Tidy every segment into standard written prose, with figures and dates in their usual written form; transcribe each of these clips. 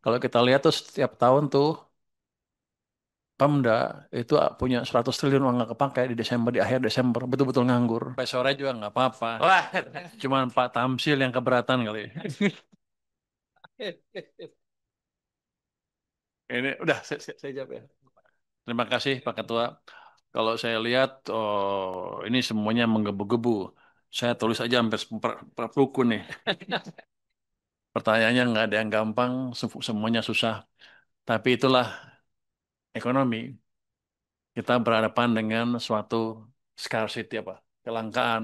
Kalau kita lihat tuh setiap tahun tuh Pemda itu punya 100 triliun uang nggak kepakai di Desember, di akhir Desember, betul-betul nganggur. Sampai sore juga nggak apa-apa. Wah, cuman Pak Tamsil yang keberatan kali. Ini udah saya jawab ya. Terima kasih Pak Ketua. Kalau saya lihat, oh, ini semuanya menggebu-gebu. Saya tulis aja hampir per buku nih. Pertanyaannya nggak ada yang gampang, semuanya susah. Tapi itulah ekonomi. Kita berhadapan dengan suatu scarcity apa? Kelangkaan.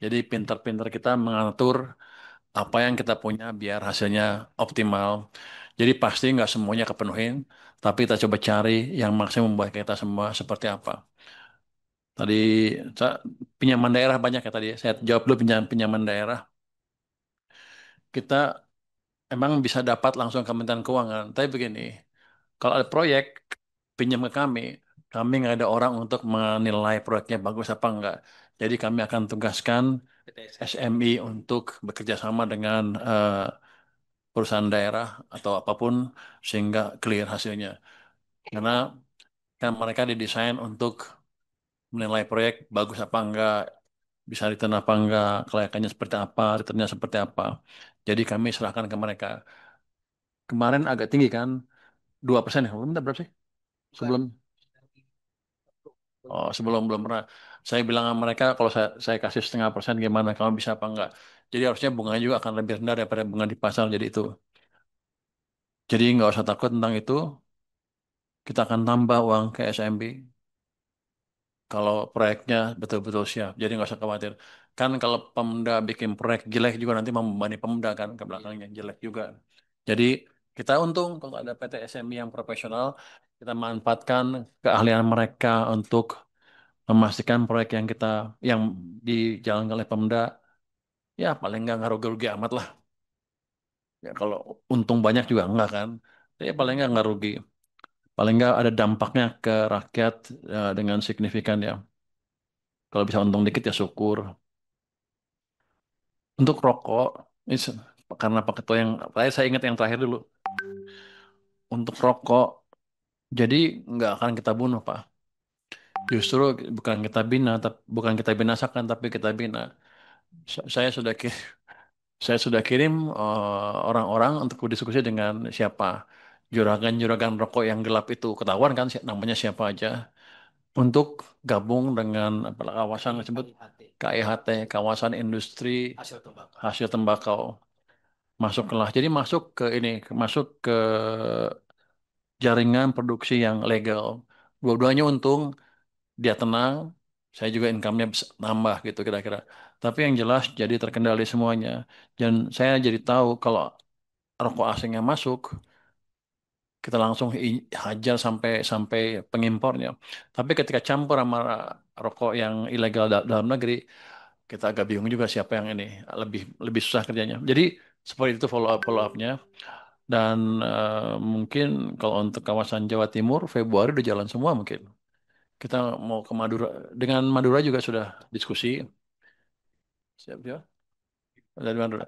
Jadi pintar-pintar kita mengatur apa yang kita punya biar hasilnya optimal. Jadi pasti nggak semuanya kepenuhin, tapi kita coba cari yang maksimum buat kita semua seperti apa. Tadi pinjaman daerah banyak ya tadi. Saya jawab dulu pinjaman daerah. Kita emang bisa dapat langsung ke Kementerian Keuangan. Tapi begini, kalau ada proyek pinjam ke kami nggak ada orang untuk menilai proyeknya bagus apa enggak. Jadi kami akan tugaskan SMI untuk bekerja sama dengan perusahaan daerah atau apapun sehingga clear hasilnya. Karena kan mereka didesain untuk menilai proyek bagus apa enggak, bisa return apa enggak, kelayakannya seperti apa, returnnya seperti apa. Jadi kami serahkan ke mereka. Kemarin agak tinggi kan, 2%. Ya. Minta berapa sih? Sebelum sebelum belum pernah. Saya bilang sama mereka kalau saya kasih 0,5% gimana, kamu bisa apa enggak. Jadi harusnya bunganya juga akan lebih rendah daripada bunga di pasar. Jadi itu. Jadi nggak usah takut tentang itu. Kita akan tambah uang ke SMB kalau proyeknya betul-betul siap. Jadi nggak usah khawatir. Kan kalau Pemda bikin proyek jelek juga nanti membebani Pemda kan ke belakangnya jelek juga. Jadi kita untung kalau ada PT SMI yang profesional, kita manfaatkan keahlian mereka untuk memastikan proyek yang yang dijalankan oleh Pemda ya paling nggak rugi-rugi amat lah. Ya kalau untung banyak juga enggak kan. Tapi paling nggak rugi. Paling nggak ada dampaknya ke rakyat dengan signifikan ya. Kalau bisa untung dikit ya syukur. Untuk rokok, ini karena Pak Ketua yang saya ingat yang terakhir dulu. Untuk rokok, jadi nggak akan kita bunuh, Pak. Justru bukan kita bina, bukan kita binasakan, tapi kita bina. Saya sudah saya sudah kirim orang-orang untuk berdiskusi dengan siapa juragan-juragan rokok yang gelap itu ketahuan kan namanya siapa aja untuk gabung dengan apa, kawasan disebut KIHT, kawasan industri hasil tembakau. Masuklah. Jadi masuk ke ini, masuk ke jaringan produksi yang legal. Dua-duanya untung, dia tenang, saya juga income-nya bisa nambah gitu kira-kira. Tapi yang jelas jadi terkendali semuanya. Dan saya jadi tahu kalau rokok asing yang masuk, kita langsung hajar sampai sampai pengimpornya. Tapi ketika campur sama rokok yang ilegal dalam negeri, kita agak bingung juga siapa yang ini lebih lebih susah kerjanya. Jadi seperti itu follow upnya. Dan mungkin kalau untuk kawasan Jawa Timur, Februari udah jalan semua mungkin. Kita mau ke Madura. Dengan Madura juga sudah diskusi. Siap ya? Dari Madura.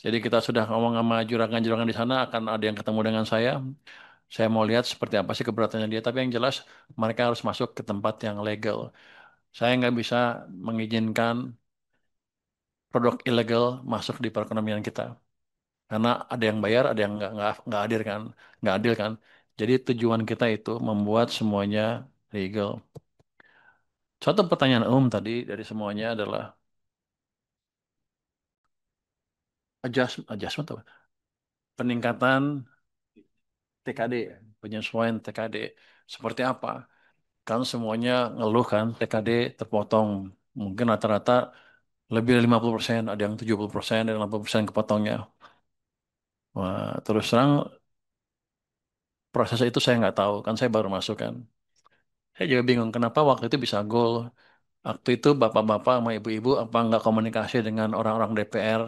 Jadi kita sudah ngomong sama juragan-juragan di sana, akan ada yang ketemu dengan saya. Saya mau lihat seperti apa sih keberatannya dia. Tapi yang jelas mereka harus masuk ke tempat yang legal. Saya nggak bisa mengizinkan produk ilegal masuk di perekonomian kita. Karena ada yang bayar, ada yang nggak adil kan, nggak adil kan. Jadi tujuan kita itu membuat semuanya legal. Suatu pertanyaan umum tadi dari semuanya adalah adjustment apa? Peningkatan TKD, penyesuaian TKD. Seperti apa? Kan semuanya ngeluh kan TKD terpotong. Mungkin rata-rata lebih dari 50%, ada yang 70%, ada yang 80% kepotongnya. Wah, terus terang proses itu saya nggak tahu, kan saya baru masuk kan. Saya juga bingung kenapa waktu itu bisa goal. Waktu itu bapak-bapak sama ibu-ibu apa nggak komunikasi dengan orang-orang DPR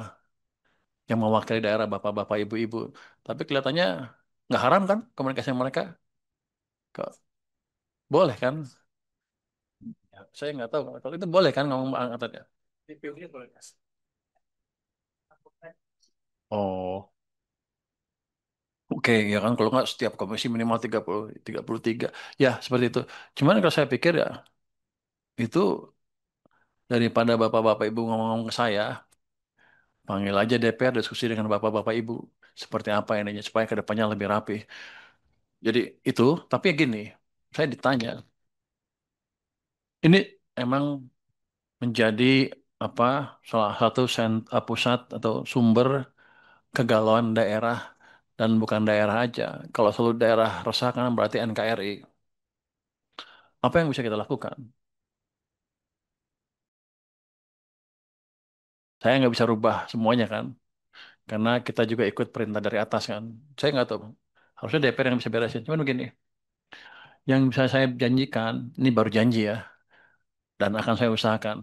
yang mewakili daerah bapak-bapak ibu-ibu. Tapi kelihatannya nggak haram kan komunikasi sama mereka. Kok boleh kan? Ya, saya nggak tahu kalau itu boleh kan ngomong angkatannya. Oh, Oke, ya kan kalau nggak setiap komisi minimal 33. Ya, seperti itu. Cuman kalau saya pikir ya, itu daripada bapak-bapak ibu ngomong ke saya, panggil aja DPR diskusi dengan bapak-bapak ibu. Seperti apa ininya, supaya ke depannya lebih rapi. Jadi itu, tapi ya gini, saya ditanya, ini emang menjadi apa salah satu pusat atau sumber kegalauan daerah dan bukan daerah aja. Kalau seluruh daerah resah kan berarti NKRI. Apa yang bisa kita lakukan? Saya nggak bisa rubah semuanya kan, karena kita juga ikut perintah dari atas kan. Saya nggak tahu. Harusnya DPR yang bisa beresin. Cuman begini, yang bisa saya janjikan, ini baru janji ya, dan akan saya usahakan.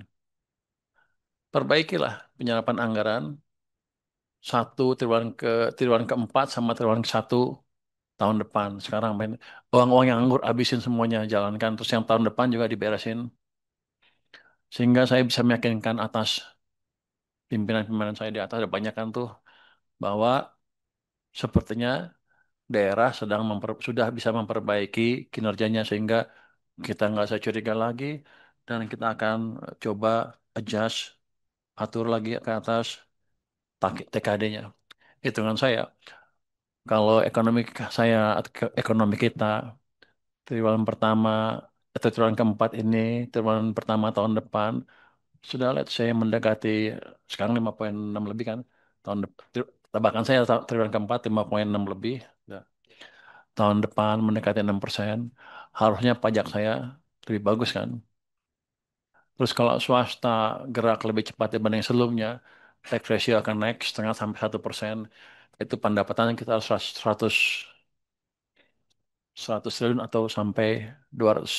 Perbaikilah penyerapan anggaran triwulan keempat sama triwulan ke satu tahun depan. Sekarang main uang-uang yang nganggur habisin semuanya jalankan. Terus yang tahun depan juga diberesin. Sehingga saya bisa meyakinkan atas pimpinan-pimpinan saya di atas, ada banyak kan tuh, bahwa sepertinya daerah sudah bisa memperbaiki kinerjanya sehingga kita nggak usah curiga lagi dan kita akan coba adjust, atur lagi ke atas TKD-nya. Hitungan saya, kalau ekonomi kita triwulan pertama atau triwulan keempat ini, triwulan pertama tahun depan sudah let's say mendekati sekarang 5,6 lebih kan tebakan saya triwulan keempat 5,6 lebih. Nah, tahun depan mendekati 6%, harusnya pajak saya lebih bagus kan. Terus kalau swasta gerak lebih cepat dibanding sebelumnya, tax ratio akan naik setengah sampai 1%. Itu pendapatan kita harus 100 triliun atau sampai 200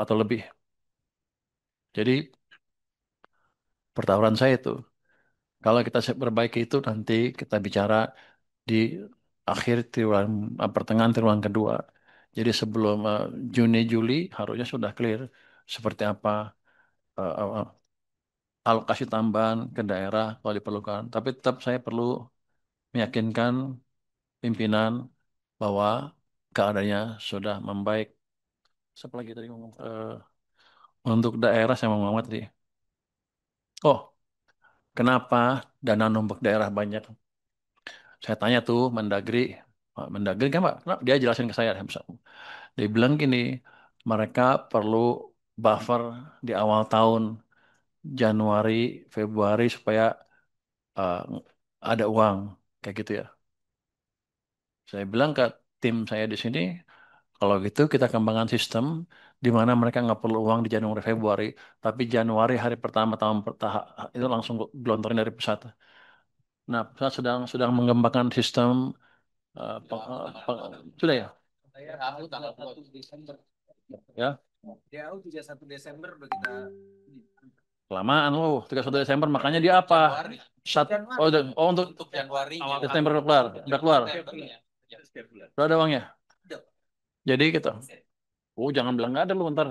atau lebih. Jadi pertaruhan saya itu, kalau kita perbaiki itu nanti kita bicara di akhir pertengahan triwulan kedua. Jadi sebelum Juni Juli harusnya sudah clear seperti apa eh, eh, eh, alokasi tambahan ke daerah kalau diperlukan. Tapi tetap saya perlu meyakinkan pimpinan bahwa keadaannya sudah membaik. Siapa lagi tadi ngomong? Untuk daerah saya mau ngomong tadi. Oh, kenapa dana numpuk daerah banyak? Saya tanya tuh Mendagri, Pak Mendagri kan Pak, kenapa? Dia jelasin ke saya. Dia bilang gini, mereka perlu buffer di awal tahun Januari, Februari supaya eh, ada uang kayak gitu ya. Saya bilang ke tim saya di sini, kalau gitu kita kembangkan sistem di mana mereka nggak perlu uang di Januari, Februari, tapi Januari hari pertama tahun itu langsung gelontorin dari pusat. Nah, pusat sedang mengembangkan sistem sudah ya, DAU tanggal 1 Desember. ya. DAU 1 Desember udah kita Kelamaan loh, 31 Desember, makanya dia apa? Januari. Oh, oh untuk Untuk Januari awal Desember udah keluar. Udah ada uangnya. Jadi gitu. Oh, jangan bilang nggak ada lu ntar.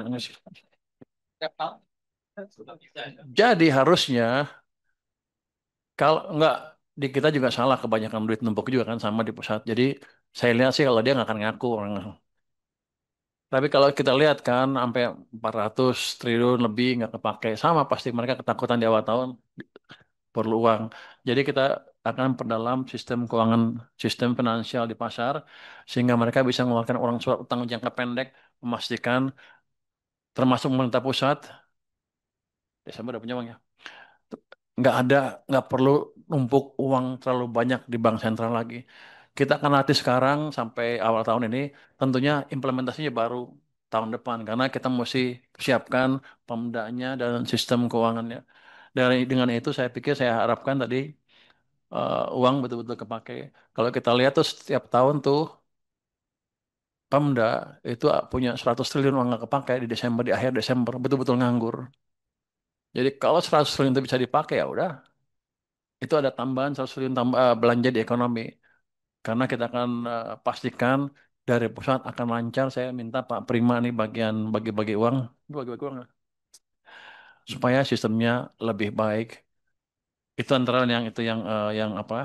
Jadi harusnya kalau nggak di kita juga salah kebanyakan duit numpuk juga kan sama di pusat. Jadi saya lihat sih kalau dia nggak akan ngaku orang. Tapi kalau kita lihat kan sampai 400 triliun lebih nggak kepake sama pasti mereka ketakutan di awal tahun perlu uang. Jadi kita akan perdalam sistem keuangan, sistem finansial di pasar sehingga mereka bisa mengeluarkan uang surat utang jangka pendek, memastikan termasuk pemerintah pusat Desember udah punya uang ya. Nggak nggak perlu numpuk uang terlalu banyak di bank sentral lagi. Kita akan latih sekarang sampai awal tahun ini, tentunya implementasinya baru tahun depan karena kita mesti siapkan pemdanya dan sistem keuangannya. Dengan itu saya pikir saya harapkan tadi uang betul-betul kepake. Kalau kita lihat tuh setiap tahun tuh Pemda itu punya 100 triliun uang nggak kepake di Desember, di akhir Desember, betul-betul nganggur. Jadi kalau 100 triliun itu bisa dipakai ya udah, itu ada tambahan 100 triliun belanja di ekonomi. Karena kita akan pastikan dari pusat akan lancar. Saya minta Pak Prima nih bagian bagi-bagi uang, bagi-bagi uang lah, supaya sistemnya lebih baik. Itu antara yang itu yang apa?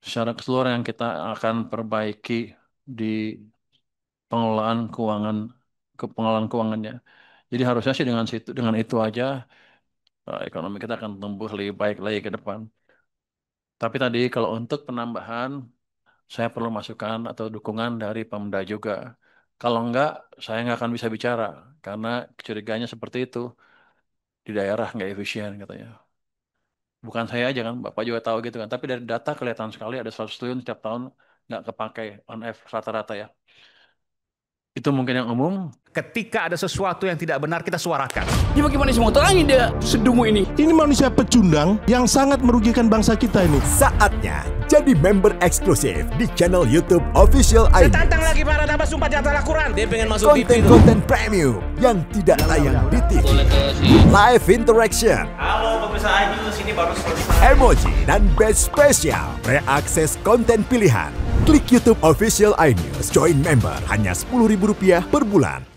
secara keseluruhan yang kita akan perbaiki di pengelolaan keuangan pengelolaan keuangannya. Jadi harusnya sih dengan itu aja ekonomi kita akan tumbuh lebih baik lagi ke depan. Tapi tadi kalau untuk penambahan saya perlu masukan atau dukungan dari Pemda juga. Kalau enggak, saya nggak akan bisa bicara karena curiganya seperti itu di daerah nggak efisien katanya. Bukan saya aja kan, Bapak juga tahu gitu kan. Tapi dari data kelihatan sekali ada 100 triliun setiap tahun nggak kepakai on average rata-rata ya. Itu mungkin yang umum. Ketika ada sesuatu yang tidak benar, kita suarakan. Ya bagaimana semua terangin dia sedumu ini? Ini manusia pecundang yang sangat merugikan bangsa kita ini. Saatnya jadi member eksklusif di channel YouTube Official iNews. Tantang lagi para tambah sumpah di atas Al-Quran. Dia pengen masuk TV. Konten-konten premium yang tidak tayang di TV. Live interaction. Halo pemirsa iNews, ini baru selesai. Emoji dan badge spesial. Reakses konten pilihan. Klik YouTube Official iNews. Join member hanya Rp10.000 per bulan.